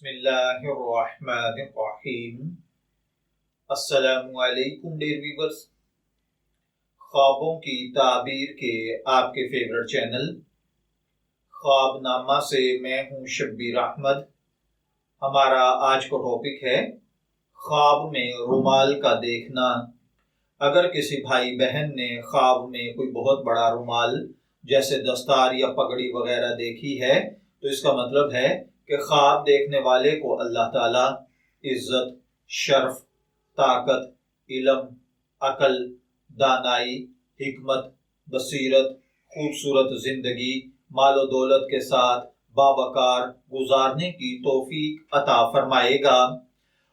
بسم اللہ الرحمن الرحیم۔ السلام علیکم ڈیئر ویورز، خوابوں کی تعبیر کے آپ کے فیورٹ چینل خواب نامہ سے میں ہوں شبیر احمد۔ ہمارا آج کا ٹاپک ہے خواب میں رومال کا دیکھنا۔ اگر کسی بھائی بہن نے خواب میں کوئی بہت بڑا رومال جیسے دستار یا پگڑی وغیرہ دیکھی ہے تو اس کا مطلب ہے کہ خواب دیکھنے والے کو اللہ تعالیٰ عزت، شرف، طاقت، علم، عقل، دانائی، حکمت، بصیرت، خوبصورت زندگی، مال و دولت کے ساتھ باوقار گزارنے کی توفیق عطا فرمائے گا۔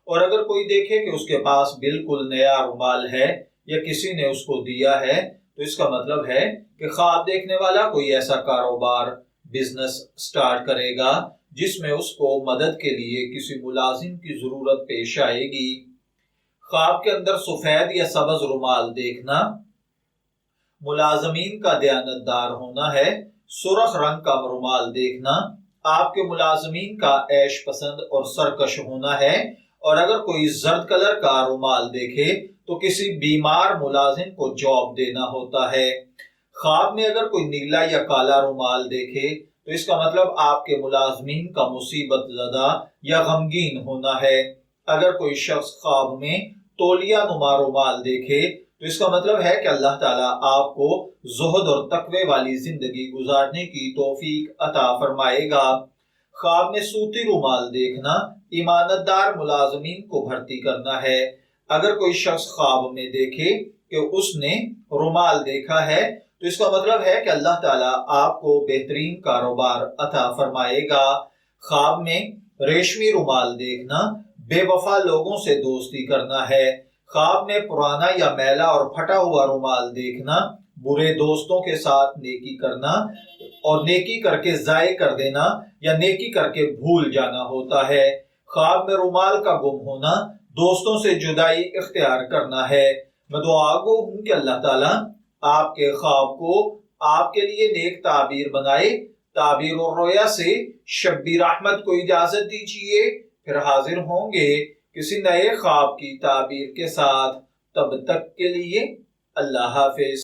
اور اگر کوئی دیکھے کہ اس کے پاس بالکل نیا رومال ہے یا کسی نے اس کو دیا ہے تو اس کا مطلب ہے کہ خواب دیکھنے والا کوئی ایسا کاروبار، بزنس سٹارٹ کرے گا جس میں اس کو مدد کے لیے کسی ملازم کی ضرورت پیش آئے گی۔ خواب کے اندر سفید یا سبز رومال دیکھنا ملازمین کا دیانتدار ہونا ہے۔ سرخ رنگ کا رومال دیکھنا آپ کے ملازمین کا عیش پسند اور سرکش ہونا ہے۔ اور اگر کوئی زرد کلر کا رومال دیکھے تو کسی بیمار ملازم کو جاب دینا ہوتا ہے۔ خواب میں اگر کوئی نیلا یا کالا رومال دیکھے تو اس کا مطلب آپ کے ملازمین کا مصیبت زدہ یا غمگین ہونا ہے۔ اگر کوئی شخص خواب میں تولیہ نما رومال دیکھے تو اس کا مطلب ہے کہ اللہ تعالیٰ آپ کو زہد اور تقوی والی زندگی گزارنے کی توفیق عطا فرمائے گا۔ خواب میں سوتی رومال دیکھنا ایمانت دار ملازمین کو بھرتی کرنا ہے۔ اگر کوئی شخص خواب میں دیکھے کہ اس نے رومال دیکھا ہے تو اس کا مطلب ہے کہ اللہ تعالیٰ آپ کو بہترین کاروبار عطا فرمائے گا۔ خواب میں ریشمی رومال دیکھنا بے وفا لوگوں سے دوستی کرنا ہے۔ خواب میں پرانا یا میلا اور پھٹا ہوا رومال دیکھنا برے دوستوں کے ساتھ نیکی کرنا اور نیکی کر کے ضائع کر دینا یا نیکی کر کے بھول جانا ہوتا ہے۔ خواب میں رومال کا گم ہونا دوستوں سے جدائی اختیار کرنا ہے۔ میں دعا گو ہوں کہ اللہ تعالیٰ آپ کے خواب کو آپ کے لیے نیک تعبیر بنائے۔ تعبیر اور رویا سے شبیر احمد کو اجازت دیجیے، پھر حاضر ہوں گے کسی نئے خواب کی تعبیر کے ساتھ۔ تب تک کے لیے اللہ حافظ۔